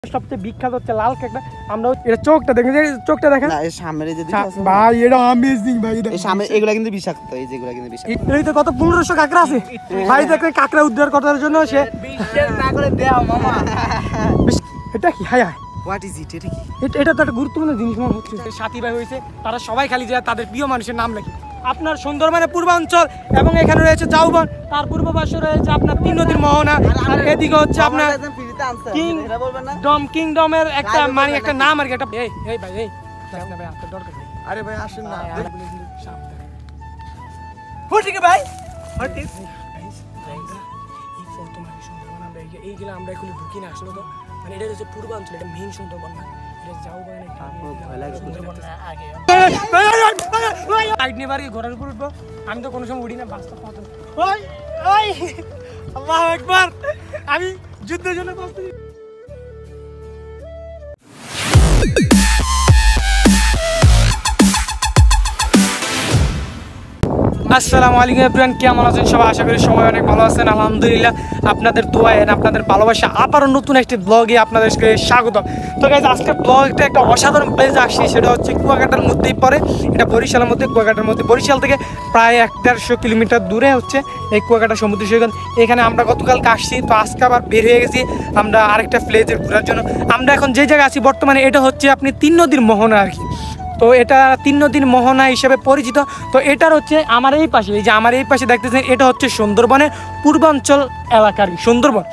সবচেয়ে বিখ্যাত হচ্ছে লাল কাঁকড়া। আমরা এটা চোখটা দেখেন, চোখটা দেখেন না এর সামনে যে ভাই, এটা अमेजिंग ভাই। এর সামনে এগুলা কিন্তু বিষাক্ত, এই যেগুলা কিন্তু বিষাক্ত। এই তো কত 1500 কাঁকড়া আছে ভাই। দেখো কাঁকড়া উদ্ধার করার জন্য সে বিশ্বাস না করে দাও মামা। এটা কি? হায় হায়, হোয়াট ইজ ইট? এটা কি? এটা তো একটা গুরুত্বপূর্ণ জিনিস মনে হচ্ছে। সাথী ভাই হয়েছে, তারা সবাই খালি যায় তাদের প্রিয় মানুষের নাম লেখে। আপনার সুন্দরবনের পূর্বাঞ্চল এবং এখানে রয়েছে জাউবন, তার পূর্ব পাশে রয়েছে আপনার 3 নদীর মোহনা, আর এদিকে হচ্ছে আপনার কিংডমের একটা মানে একটা নাম আর কি। একটা এই ভাই, এই ভাই আপনার দরকার নেই। আরে ভাই আসেন না। ঠিক আছে ভাই, এইগুলো আমরা এখনো ঢুকি না আসলে। তো মানে এটা হচ্ছে পূর্বাঞ্চল, এটা মেইন সুন্দরবন না। এটা জাউবন ঘোড়ার উপর উঠবো। আমি তো কোনো সময় উঠি না, বাস্তব কথা। আল্লাহু আকবার, আমি যুদ্ধের জন্য প্রস্তুতি। আসসালামু আলাইকুম এভরিওয়ান, কেমন আছেন সবাই? আশা করি সবাই অনেক ভালো আছেন। আলহামদুলিল্লাহ, আপনাদের দোয়া আর আপনাদের ভালোবাসা আবারও নতুন একটি ব্লগে আপনাদেরকে স্বাগত। তো গাইজ, আজকের ব্লগটা একটা অসাধারণ প্লেসে আসছি, সেটা হচ্ছে কুয়াকাটার মধ্যেই পড়ে। এটা বরিশালের মধ্যে, কুয়াকাটার মধ্যে। বরিশাল থেকে প্রায় 150 কিলোমিটার দূরে হচ্ছে এই কুয়াকাটা সমুদ্র সৈকত। এখানে আমরা গতকালকে আসছি, তো আজকে আবার বের হয়ে গেছি আমরা আরেকটা প্লেসে ঘোরার জন্য। আমরা এখন যে জায়গায় আছি বর্তমানে, এটা হচ্ছে আপনি 3 নদীর মোহনা আর কি। তো এটা 3 নদীর মোহনা হিসেবে পরিচিত। তো এটার হচ্ছে আমার এই পাশে, এই যে আমার এই পাশে দেখতেছেন, এটা হচ্ছে সুন্দরবনের পূর্বাঞ্চল এলাকার সুন্দরবন।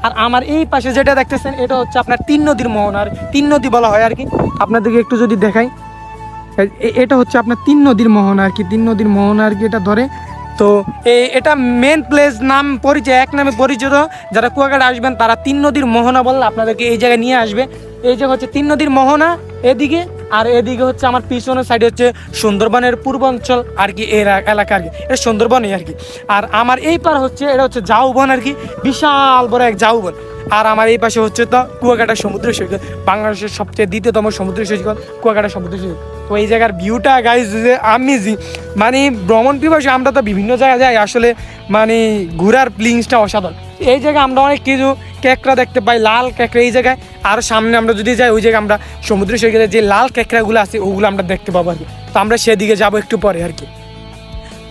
আর আমার এই পাশে যেটা দেখতেছেন, এটা হচ্ছে আপনার 3 নদীর মোহনা, আর 3 নদী বলা হয় আর কি। আপনাদেরকে একটু যদি দেখাই, এটা হচ্ছে আপনার 3 নদীর মোহনা আর কি। 3 নদীর মোহনা আর কি এটা ধরে। তো এটা মেন প্লেস নাম পরিচয়, এক নামে পরিচিত। যারা কুয়াকাটা আসবেন তারা 3 নদীর মোহনা বললে আপনাদেরকে এই জায়গায় নিয়ে আসবে। এই জায়গা হচ্ছে 3 নদীর মোহনা এদিকে, আর এদিকে হচ্ছে আমার পিছনের সাইডে হচ্ছে সুন্দরবনের পূর্বাঞ্চল আর কি, এর এলাকা আর কি। এটা সুন্দরবনই আর কি। আর আমার এই পার হচ্ছে, এটা হচ্ছে জাউবন আর কি, বিশাল বড় এক জাউবন। আর আমার এই পাশে হচ্ছে তো কুয়াকাটা সমুদ্র সৈকত, বাংলাদেশের সবচেয়ে দ্বিতীয়তম সমুদ্র সৈকত কুয়াকাটা সমুদ্র সৈকত। তো এই জায়গার ভিউটা গাইজ আমেজিং। মানে ভ্রমণ পিপাসী আমরা তো বিভিন্ন জায়গায় যাই, আসলে মানে ঘোরার ফিলিংসটা অসাধারণ। এই জায়গায় আমরা অনেক কিছু ক্যাকড়া দেখতে পাই, লাল ক্যাকড়া এই জায়গায়। আর সামনে আমরা যদি যাই, ওই জায়গায় আমরা সমুদ্র সৈকতে যে লাল ক্যাকড়াগুলো আছে ওগুলো আমরা দেখতে পাবো আর কি। তো আমরা সেদিকে যাবো একটু পরে আর কি।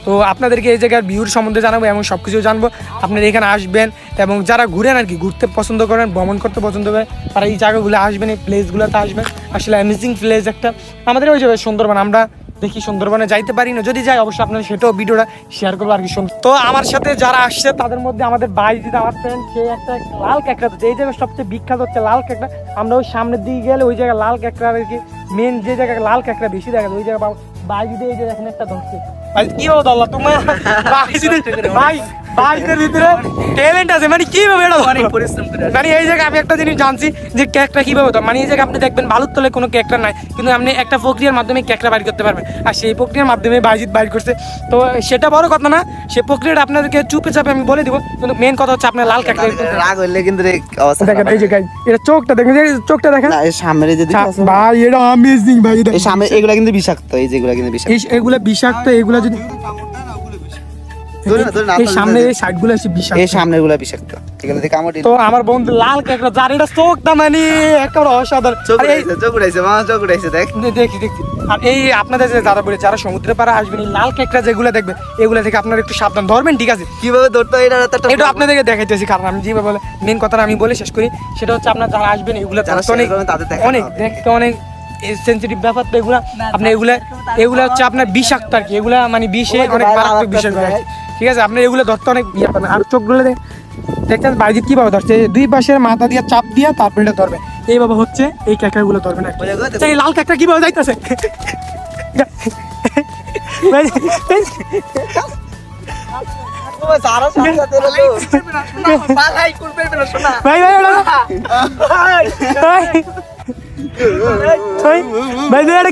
তো আপনাদেরকে এই জায়গার ভিউর সম্বন্ধে জানাবো এবং সব কিছু জানবো। আপনারা এখানে আসবেন এবং যারা ঘুরেন আর কি, ঘুরতে পছন্দ করেন, ভ্রমণ করতে পছন্দ করেন, তারা এই জায়গাগুলো আসবেন, এই প্লেসগুলোতে আসবেন। আসলে অ্যামেজিং প্লেস একটা। আমাদের ওই জায়গায় সুন্দরবন, আমরা দেখি সুন্দরবনে যাইতে পারি না, যদি যাই অবশ্যই আপনাদের সেটাও ভিডিওটা শেয়ার করবো আর কি। তো আমার সাথে যারা আসছে তাদের মধ্যে আমাদের বাইজিৎ, আমার ফ্রেন্ড, সে একটা লাল কাঁকড়া। এই জায়গায় সবচেয়ে বিখ্যাত হচ্ছে লাল কাঁকড়া। আমরা ওই সামনের দিকে গেলে ওই জায়গায় লাল কাঁকড়া আর কি মেন, যে জায়গায় লাল কাঁকড়া বেশি দেখা যায় ওই জায়গায় বাইজিৎ এই যে এখানে একটা ধরছে। কি বলো আল্লাহ তোমার বাইজিদের ভিতরে ট্যালেন্ট আছে, মানে কিভাবে এটা অনেক পরিশ্রম করে। মানে এই জায়গায় আমি একটা জিনিস জানছি যে ক্যাকড়া কিভাবে হতো। মানে এই জায়গায় আপনি দেখবেন বালুর তলে কোনো ক্যাকড়া নাই, কিন্তু আপনি একটা প্রক্রিয়ার মাধ্যমে ক্যাকড়া বাইর করতে পারবেন। আর সেই প্রক্রিয়ার মাধ্যমে বাইজিৎ বাইর করছে। তো সেটা বড় কথা না, সে প্রক্রিয়াটা আপনাদেরকে চুপে চাপে আমি বলে দিব, কিন্তু মেন কথা হচ্ছে আপনার লাল কাঁকড়া। রাগ হইলে কিন্তু অবস্থা দেখেন, এই যে গাইস, এটা চোখটা দেখেন, চোখটা দেখেন। না এর সামনে যে ভাই, এটা अमेजिंग ভাই। এর সামনে এগুলা কিন্তু বিষাক্ত, এই যেগুলা কিন্তু বিষাক্ত। এগুলা বিষাক্ত, এগুলা যদি সামনে এই সাইডগুলো আছে বিষাক্ত, এই সামনেগুলো বিষাক্ত। এগুলো দিয়ে কামড়। তো আমার বন্ধু লাল কাঁকড়া, যার এটা চোখটা মানে একেবারে অসাধারণ। চোখ উড়াইছে মামা, চোখ উড়াইছে, দেখ দেখি। আর এই আপনাদের যে যারা বলে যারা সমুদ্রে পাড়া আসবেন, এই লাল কাঁকড়া যেগুলো দেখবেন, এগুলো থেকে আপনারা একটু সাবধান ধরবেন, ঠিক আছে? কিভাবে ধরতে হয় এটা আপনাদেরকে দেখাইতেছি। কারণ আমি যেভাবে বলে মেন কথাটা আমি বলে শেষ করি, সেটা হচ্ছে আপনার যারা আসবেন এগুলো অনেক দেখতে অনেক সেন্সিটিভ ব্যাপার। তো এগুলা আপনি এগুলা হচ্ছে আপনার বিষাক্ত আর কি। এগুলা মানে বিষে অনেক মারাত্মক বিষয়, ঠিক আছে? আপনার এগুলো ধরতে অনেক ইয়ে পাবেন। আর চোখগুলো দেখছেন বাইজিৎ কিভাবে ধরছে, দুই পাশের মাথা দিয়ে চাপ দিয়ে তারপরে এটা ধরবে। এইভাবে হচ্ছে এই ক্যাকড়াগুলো ধরবেন। এই লাল কাঁকড়া কিভাবে যাইতেছে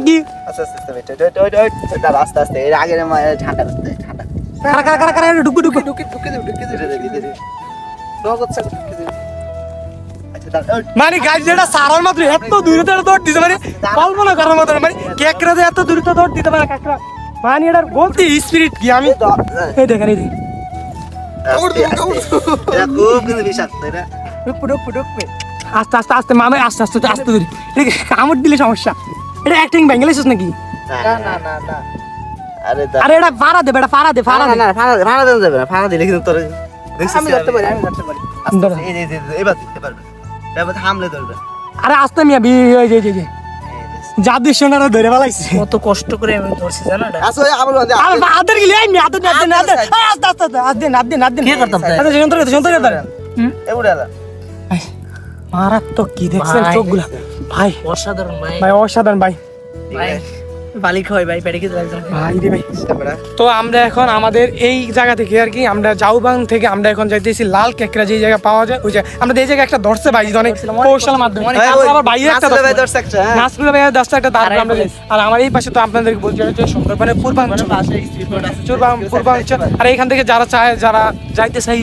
কি আস্তে আস্তে আগের ঝাঁটা মানে গাছ যেটা সারার মাত্র এত দূরত্ব দৌড় দিতে মানে কল্পনা করার মতো। মানে ক্যাকড়া এত দূরত্ব দৌড় দিতে পারে কাঁকড়া, মানে এটার বলতে স্পিরিট কি। আমি এই দেখেন, এই আস্তে আস্তে আস্তে মামা আস্তে আস্তে আস্তে ধরি এটা কামড় দিলে সমস্যা এটা অ্যাক্টিং ব্যাঙ্গেলেছিস নাকি না না না না আরে আরে এটা ফাড়া দে বেটা ফাড়া দে ফাড়া না দে না ফাড়া দেওয়া যাবে না ফাড়া দিলে কিন্তু তোর আমি ধরতে পারি ধরো। এবার দিতে পারবে এবার হামলে ধরবে আরে আস্তে মিয়া ওই যে জাদুর সোনারা ধরে ফেলাইছে কত কষ্ট করে আমি ধরছি জানো না আসো আবার আরে আদের গিয়ে আমি আদের আস্তে আস্তে কি করতাম তাই? আচ্ছা যন্ত্র এউড়ালা মারাত্মক কি দেখছেন ভাই। চোখগুলা ভাই অসাধারণ ভাই ভাই অসাধারণ ভাই ভাই বালি খাওয়াই ভাই পেটে খেতে লাগছে ভাই রে ভাই তো আমরা এখন আমাদের এই জায়গা থেকে আর কি আমরা জাউবাং থেকে আমরা এখন যাইতেছি লাল কেকড়া যে জায়গা পাওয়া যায় ওই জায়গা আমরা এই জায়গায় একটা ধরছে ভাই অনেক কৌশলের মাধ্যমে আবার বাইরে একটা নাসরুল ভাই ধরছে একটা, হ্যাঁ। নাসরুল ভাই দশটা একটা তারপর আমরা যাই। আর আমার এই পাশে তো আপনাদেরকে বলছি এটা হচ্ছে সুন্দরবনের পূর্বাঞ্চল পূর্বাঞ্চল আর এখান থেকে যারা চায় যারা যাইতে চাই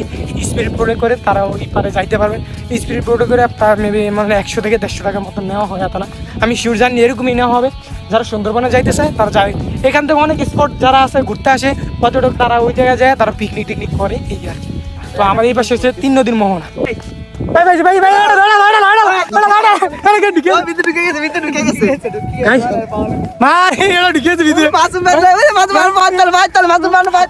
স্পিড বোটে করে তারা ওই পারে যাইতে পারবে স্পিড বোটে করে তার মেবি মানে 100 থেকে 150 টাকার মতো নেওয়া হয় এত না আমি শিওর জানি এরকমই নেওয়া হবে যারা সুন্দরবনে যাইতে চায় তারা যায় এখান থেকে অনেক স্পট যারা আছে ঘুরতে আসে পর্যটক তারা ওই জায়গায় যায় তারা পিকনিক টিকনিক করে এই আর কি। তো আমার এই পাশে হচ্ছে 3 নদীর মোহনা ভাই ভাই ভাই ভাই ভিতরে ঢুকে গেছে ভিতরে ঢুকে গেছে মারে এরা ঢুকেছে ভিতরে মাসুম ভাই মাসুম ভাই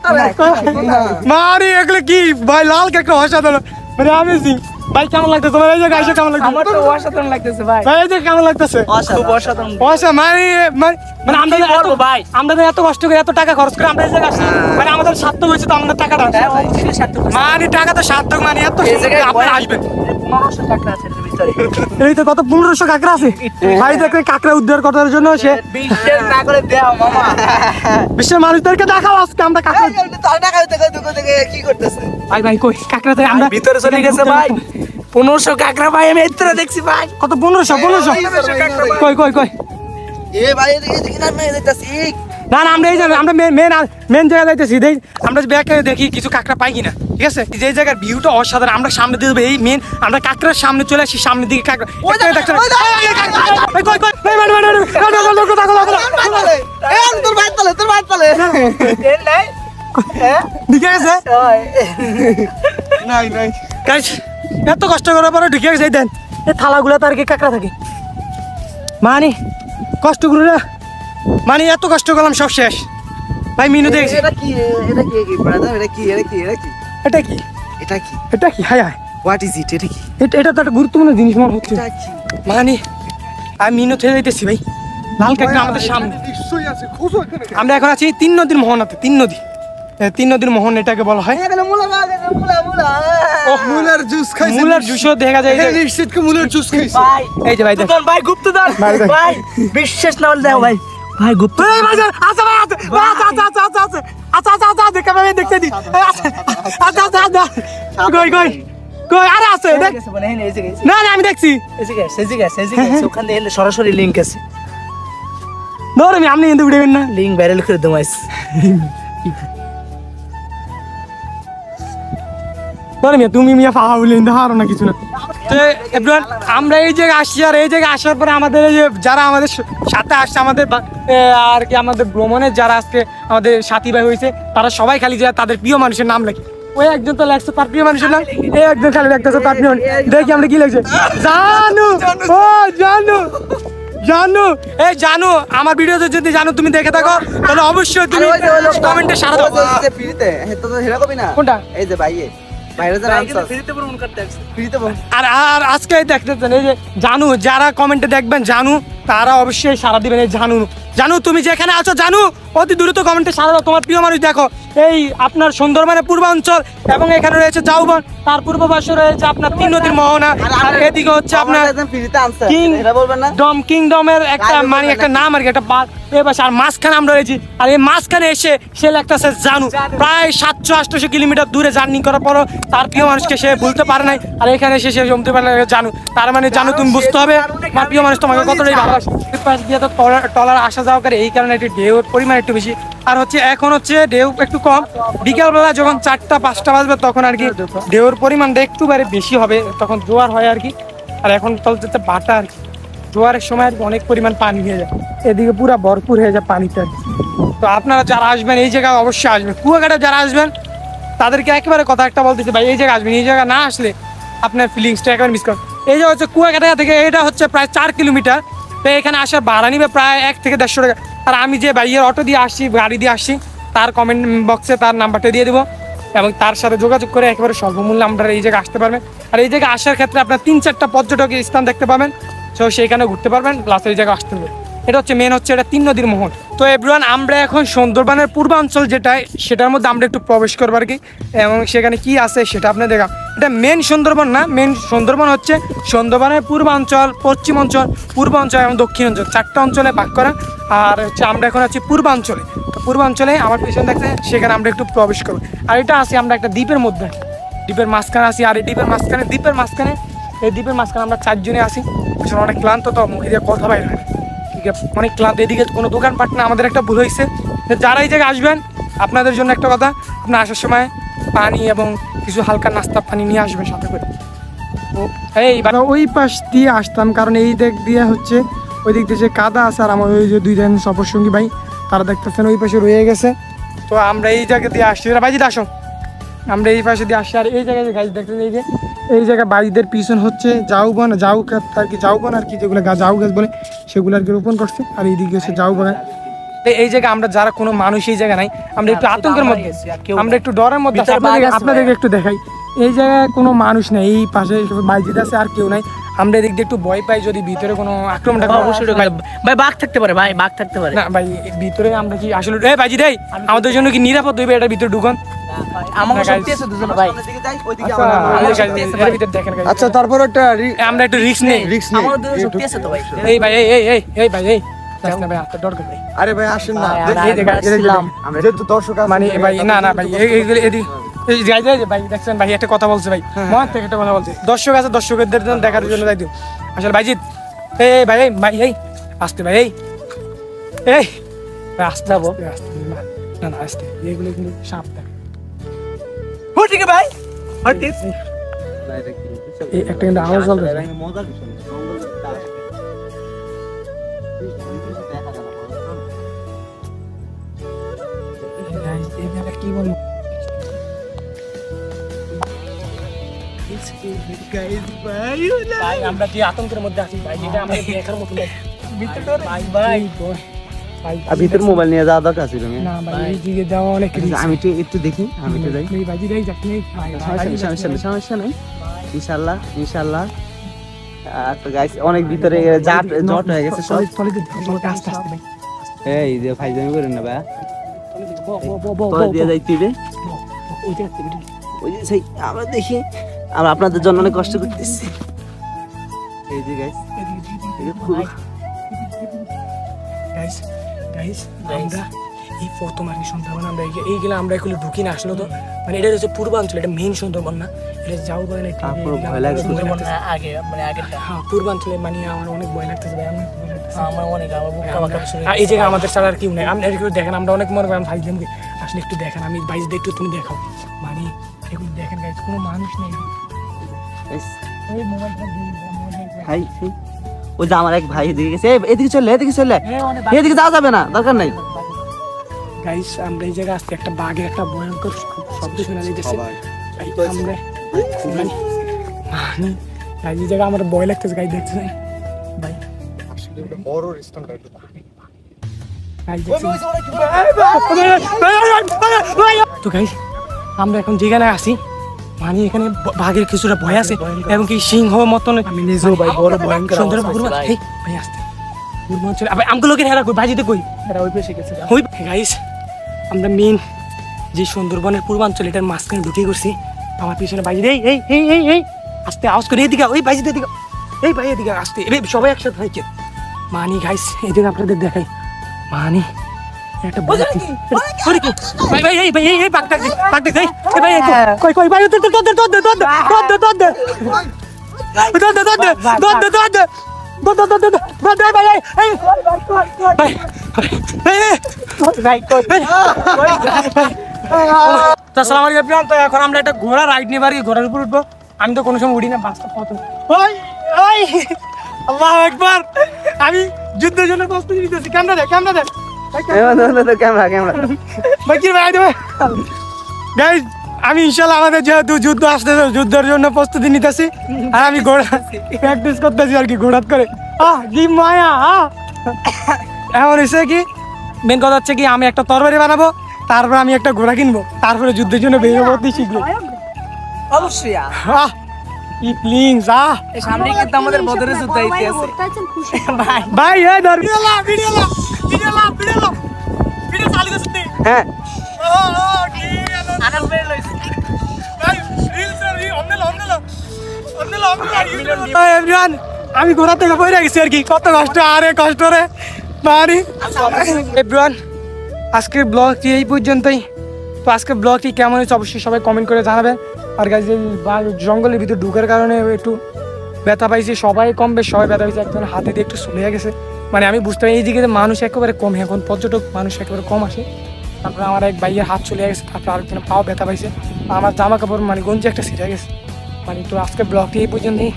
মারে এগুলো কি ভাই লাল কেকড়া অসাধারণ মানে অ্যামেজিং ভাই কেমন লাগতেছে তোমার এই জায়গায় এসে কেমন লাগতেছে আমার তো অসাধারণ লাগতেছে ভাই ভাই এই যে কেমন লাগতেছে খুব অসাধারণ মানে আমরা কি বলবো ভাই? আমরা এত কষ্ট করে এত টাকা খরচ করে আমরা এই জায়গায় আসছি মানে আমাদের সার্থক হয়েছে তো আমাদের টাকাটা মানে টাকা তো সার্থক মানে এত এই জায়গায় আপনারা আসবেন 1500 টাকা আছে এর ভিতরে এই তো কত 1500 কাঁকড়া আছে ভাই দেখলে কাঁকড়া উদ্ধার করার জন্য সে বিশ্বাস না করে দেও মামা বিশ্বের মানুষদেরকে দেখাও আজকে আমরা কাঁকড়া তার টাকা থেকে কি করতেছে ভাই ভাই কই কাঁকড়া থেকে আমরা ভিতরে চলে গেছে ভাই 1500 কাকড়া ভাই আমি এতটা দেখছি ভাই কত 1500 কই কই কই এ ভাই এদিকে না মেয়ে দেখতাছি না না আমরা এই যে আমরা মেন জায়গায় যাইতেছি আমরা ব্যাকে দেখি কিছু কাঁকড়া পাই কিনা ঠিক আছে যে জায়গার ভিউটা অসাধারণ আমরা সামনে দিয়ে দেবো এই মেন আমরা কাঁকড়ার সামনে চলে আসি সামনের দিকে কাঁকড়া তোর ভাই তলে এর নাই ঢুকে গেছে নাই নাই গাইস এত কষ্ট করার পরে ঢুকে গেছে দেন এই থালাগুলো তো আর কি কাঁকড়া থাকে মানে কষ্ট করে মানে এত কষ্ট করলাম সব শেষ ভাই মিনু দেখছি এটা কি ব্রাদার এটা কি এটা কি এটা কি এটা কি হায় হায় হোয়াট ইজ ইট এটা কি এটা তো একটা গুরুত্বপূর্ণ জিনিস মনে হচ্ছে এটা কি মানে আমি মিনু থেকে যাইতেছি ভাই লাল কাঁকড়া আমাদের সামনে আমরা এখন আছি 3 নদীর মোহনাতে 3 নদীর মোহন এটাকে বলা হয় এখানে মুলা মুলার জুস খাইছে মুলার জুসও দেখা যায় এই নিশ্চিতকে মুলার জুস খাইছে ভাই এই যে ভাই দেখ ভাই গুপ্তধন ভাই বিশ্বাস না হলে দাও ভাই ভাই গুপ্ত এই ভাই আচ্ছা ভাই আচ্ছা দেখা ভাই দেখতে দি আচ্ছা কই আরে আছে দেখ মানে এই যে গেছে না আমি দেখছি এই যে গেছে ওখান থেকে সরাসরি লিংক আছে ধর আমি কিন্তু উঠবেন না লিংক ভাইরাল করে দমাইস তুমি মিয়া পাওয়া বলে হারো না কিছু না তো এভরিওয়ান আমরা এই জায়গায় আসছি আর এই জায়গায় আসার পরে আমাদের এই যে যারা আমাদের সাথে আসছে আমাদের আর কি আমাদের ভ্রমণের যারা আজকে আমাদের সাথী ভাই হয়েছে তারা সবাই খালি যায় তাদের প্রিয় মানুষের নাম লেখে ওই একজন তো লেখছে তার প্রিয় মানুষের নাম এই একজন খালি লেখতেছে তার প্রিয় দেখি আমরা কি লেখছে জানু ও জানু এই জানু আমার ভিডিওতে যদি জানো তুমি দেখে থাকো তাহলে অবশ্যই তুমি কমেন্টে সারা দাও ফ্রিতে তো হেরা কবি না কোনটা এই যে ভাইয়ে বাইরে যা আনছস ফ্রিতে ভ্রমণ করতে আসছে ফ্রিতে বল আর আজকে দেখতেছেন এই যে জানু যারা কমেন্টে দেখবেন জানু তারা অবশ্যই সারা দিবেন এই জানু তুমি যেখানে আছো জানু অতি দ্রুত কমেন্টে সারা দাও তোমার প্রিয় মানুষ দেখো এই আপনার সুন্দরবনের পূর্বাঞ্চল এবং এখানে রয়েছে জাউবন তার পূর্ব পাশে রয়েছে আপনার 3 নদীর মোহনা আর এদিকে হচ্ছে আপনার একদম ফ্রিতে আনছস কিং এটা বলবেন না কিংডমের একটা মানে একটা নাম আর কি একটা পাশে আর মাঝখানে আমরা রয়েছি আর এই মাঝখানে এসে সে লাগতেছে জানু প্রায় 700-800 কিলোমিটার দূরে জার্নি করার পরও তার প্রিয় মানুষকে সে ভুলতে পারে নাই আর এখানে এসে সে জমতে পারে জানু তার মানে জানু তুমি বুঝতে হবে আমার প্রিয় মানুষ তোমাকে কতটাই ভালোবাসে পাশ দিয়ে তো টলার আসা যাওয়া করে এই কারণে একটু ঢেউর পরিমাণ একটু বেশি আর হচ্ছে এখন হচ্ছে ঢেউ একটু কম বিকালবেলা যখন 4টা-5টা বাজবে তখন আর কি ঢেউর পরিমাণটা একটু বেশি হবে তখন জোয়ার হয় আর কি আর এখন চলতে বাটা আর কি জোয়ারের সময় অনেক পরিমাণ পানি হয়ে যায় এদিকে পুরো ভরপুর হয়ে যায় পানিতে তো আপনারা যারা আসবেন এই জায়গায় অবশ্যই আসবেন কুয়াকাটা যারা আসবেন তাদেরকে একেবারে কথা একটা বলতেছি ভাই এই জায়গায় আসবেন এই জায়গা না আসলে আপনার ফিলিংসটা একেবারে মিস করেন এই যে হচ্ছে কুয়াকাটা থেকে এটা হচ্ছে প্রায় 4 কিলোমিটার। তো এখানে আসার ভাড়া নিবে প্রায় 1 থেকে 150 টাকা। আর আমি যে ভাইয়ের অটো দিয়ে আসছি, গাড়ি দিয়ে আসছি, তার কমেন্ট বক্সে তার নাম্বারটা দিয়ে দেবো এবং তার সাথে যোগাযোগ করে একেবারে স্বল্পমূল্যে আমরা এই জায়গায় আসতে পারবেন। আর এই জায়গায় আসার ক্ষেত্রে আপনার 3-4টা পর্যটকের স্থান দেখতে পাবেন, তো সেইখানে ঘুরতে পারবেন, প্লাস এই জায়গায় আসতে হবে। এটা হচ্ছে মেন হচ্ছে এটা 3 নদীর মোহন। তো এভরিওয়ান আমরা এখন সুন্দরবনের পূর্বাঞ্চল যেটা, সেটার মধ্যে আমরা একটু প্রবেশ করবো আর কি, এবং সেখানে কি আছে সেটা আপনি দেখাম। এটা মেন সুন্দরবন না, মেন সুন্দরবন হচ্ছে সুন্দরবনের পূর্বাঞ্চল, পশ্চিমাঞ্চল, পূর্বাঞ্চল এবং দক্ষিণাঞ্চল 4টা অঞ্চলে ভাগ করা। আর হচ্ছে আমরা এখন আছি পূর্বাঞ্চলে। তো পূর্বাঞ্চলে আমার পিছনে দেখছে, সেখানে আমরা একটু প্রবেশ করবো। আর এটা আছি আমরা একটা দ্বীপের মধ্যে, দ্বীপের মাঝখানে আছি। আর এই দ্বীপের মাঝখানে এই দ্বীপের মাঝখানে আমরা 4 জনে আছি। আসলে অনেক ক্লান্ত, তো মুখে দিয়ে কথা বাইরে হয়, ঠিক আছে, অনেক ক্লান্ত। এদিকে কোনো দোকানপাট না, আমাদের একটা ভুল হয়েছে। যারা এই জায়গায় আসবেন, আপনাদের জন্য একটা কথা, আপনার আসার সময় পানি এবং কিছু হালকা নাস্তা পানি নিয়ে আসবেন সাথে করে। এই ওই পাশ দিয়ে আসতাম, কারণ এই দিক দিয়ে হচ্ছে ওই দিক দিয়ে যে কাদা আছে, আর আমার ওই যে 2জন সফরসঙ্গী ভাই তারা দেখতেছেন ওই পাশে রয়ে গেছে। তো আমরা এই জায়গা দিয়ে আসছি, ভাইজিতে আসো, আমরা এই পাশে দিয়ে আসছি। আর এই জায়গায় যে গাছ দেখতেছেন, এই জায়গায় বাড়িদের পিছন হচ্ছে ঝাউবন, ঝাউ গাছ আর কি, ঝাউবন আর কি, যেগুলো ঝাউ গাছ বলে সেগুলো আর কি রোপণ করছে। আর এইদিকে হচ্ছে ঝাউ বাগান। এই জায়গায় আমরা যারা কোনো মানুষ এই জায়গা নাই, আমরা একটু আতঙ্কের মধ্যে, আমরা একটু ডরের মধ্যে। আপনাদেরকে একটু দেখাই, এই জায়গায় কোনো মানুষ নেই, এই পাশে বাইজিদ আছে আর কেউ নাই। আমরা এদিক দিয়ে একটু ভয় পাই, যদি ভিতরে কোনো আক্রমণ থাকে। অবশ্যই ভাই বাঘ থাকতে পারে, ভাই বাঘ থাকতে পারে না ভাই, ভিতরে আমরা কি আসলে বাইজিদ আমাদের জন্য কি নিরাপদ হইবে এটার ভিতরে ঢুকন? আচ্ছা, তারপর একটা আমরা একটু রিস্ক নেই, এই ভাই এই ভাই এই আরে ভাই আসেন না, দর্শক মানে ভাই না ভাই ভাই দেখছেন ভাই একটা কথা বলছে ভাই, মন থেকে একটা কথা বলছে, দর্শক আছে, দর্শকদের দেখার জন্য যাই দিও। আসলে ভাইজিৎ এই ভাই এই আসতে ভাই এই আসতে যাবো না আসতে, এগুলো কিন্তু সাপ থাকে ভাই। একটা কিন্তু আওয়াজ চলবে। কি বলবো, আমরা যে আতঙ্কের মধ্যে আছি ভাই, যেটা আমরা দেখার মতো ভিতর মোবাইল নিয়ে যাওয়া দরকার ছিল না ভাই, এই দিকে যাওয়া অনেক রিস্ক। আমি একটু দেখি, আমি একটু যাই ভাই যাই যাচ্ছি সমস্যা নেই, ইনশাআল্লাহ ইনশাআল্লাহ। তো গাইস অনেক ভিতরে জট হয়ে গেছে সব। আস্তে আস্তে ভাই, এই যে ফাইজলামি করেন না ভাই, তো দিয়ে যাইতে রে ওই যে সেই আমরা দেখি, আমরা আপনাদের জন্য অনেক কষ্ট করতেছি। এই যে গাইস আমরা এই প্রথম আর কি সুন্দরবন, আমরা এইগুলো আমরা এগুলো ঢুকি না আসলে। তো মানে এটা হচ্ছে পূর্বাঞ্চল, এটা মেইন সুন্দরবন না, এটা যাও বলে আগে মানে আগেরটা। হ্যাঁ পূর্বাঞ্চলে মানে আমার অনেক ভয় লাগতেছে ভাই, আমার অনেক এই জায়গায় আমাদের ছাড়া আর কেউ নেই। আপনি একটু দেখেন, আমরা অনেক মনে করেন ভাইজান আসলে একটু দেখেন, আমি ভাইজ একটু তুমি দেখাও, মানে এগুলো দেখেন গাইজ, কোনো মানুষ নেই। ওই যে আমার এক ভাই এদিকে গেছে, এদিকে চলে এদিকে যাওয়া যাবে না, দরকার নাই। গাইস আমরা এই জায়গায় আসছি, একটা বাঘের একটা ভয়ঙ্কর শব্দ শোনা যাইতেছে। আমরা এই জায়গা আমার ভয় লাগতেছে গাইস, দেখছেন ভাই আসলে একটা বড় রেস্টুরেন্ট এটা তো গাইস। আমরা এখন যেখানে আছি মানে এখানে বাঘের কিছুটা ভয় আছে, এবং কি সিংহ মতন আমি নিজেও ভাই বড় ভয়ঙ্কর সুন্দর ভাই আসতে পূর্বাঞ্চলে আমগুলো লোকের হেরা কই বাজিতে কই হেরা ওই পেছে গেছে ওই গাইস। আমরা মেন যে সুন্দরবনের পূর্বাঞ্চল এটার মাঝখানে ঢুকে করছি, আমার পিছনে বাজি এই এই এই এই এই আস্তে আওয়াজ করে এদিকে, ওই বাজিতে দিকে, এই ভাই এদিকে আসতে, সবাই একসাথে হয় মানি গাইস। এদিকে আপনাদের দেখাই মানি একটা ভাই ভাই এই ভাই এই বাঘটা এই ভাই কই কই ভাই তোর এখন আমরা একটা ঘোড়া রাইড নিয়ে পারি, ঘোড়ার উপর উঠবো। আমি তো কোনো সময় উঠি না, বাসটা আল্লাহু আকবার, আমি যুদ্ধের জন্য প্রস্তুতি নিতেছি। ক্যামেরা দে ক্যামেরা দে ক্যামেরা ভাই কি ভাই দেবে গাইস। আমি ইনশাল্লাহ আমাদের যেহেতু যুদ্ধ আসতেছে যুদ্ধের জন্য প্রস্তুতি নিতেছি আর আমি ঘোড়া প্র্যাকটিস করতেছি আর কি ঘোড়াত করে কি মায়া এখন এসে কি মেন কথা হচ্ছে কি আমি একটা তরবারি বানাবো তারপর আমি একটা ঘোড়া কিনবো তারপরে যুদ্ধের জন্য বেরিয়ে পড়তে শিখবো অবশ্যই কি প্লিজ এই সামনে কিন্তু আমাদের বদরের যুদ্ধ হইতে আছে ভাই ভাই এই ধর ভিডিও চালু করছিস তুই হ্যাঁ আনাল বের লইছে এভরিওয়ান আমি ঘোড়া থেকে পড়ে গেছি আর কি কত কষ্ট আরে কষ্ট রে বাড়ি এভরিওয়ান আজকের ব্লগটি এই পর্যন্তই তো আজকের ব্লগটি কেমন হয়েছে অবশ্যই সবাই কমেন্ট করে জানাবেন আর গাইজ এই জঙ্গলের ভিতরে ঢুকার কারণে একটু ব্যথা পাইছি সবাই কম বেশ সবাই ব্যথা পাইছে একজন হাতে দিয়ে একটু চলে গেছে মানে আমি বুঝতে পারি এইদিকে মানুষ একেবারে কম এখন পর্যটক মানুষ একেবারে কম আসে তারপরে আমার এক ভাইয়ের হাত চলে গেছে তারপরে আরেকজনের পাও ব্যথা পাইছে আমার জামা কাপড় মানে গঞ্জি একটা ছিঁড়ে গেছে মানে তো আজকের ব্লগটি এই পর্যন্তই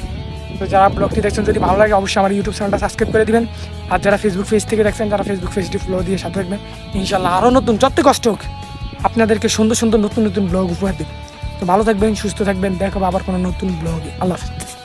তো যারা ব্লগটি দেখছেন যদি ভালো লাগে অবশ্যই আমার ইউটিউব চ্যানেলটা সাবস্ক্রাইব করে দিবেন আর যারা ফেসবুক পেজ থেকে দেখছেন যারা ফেসবুক পেজটি ফলো দিয়ে সাথে থাকবেন ইনশাল্লাহ আরও নতুন যত কষ্ট হোক আপনাদেরকে সুন্দর সুন্দর নতুন নতুন ব্লগ উপহার দেবেন তো ভালো থাকবেন সুস্থ থাকবেন দেখো আবার কোনো নতুন ব্লগে আল্লাহ হাফেজ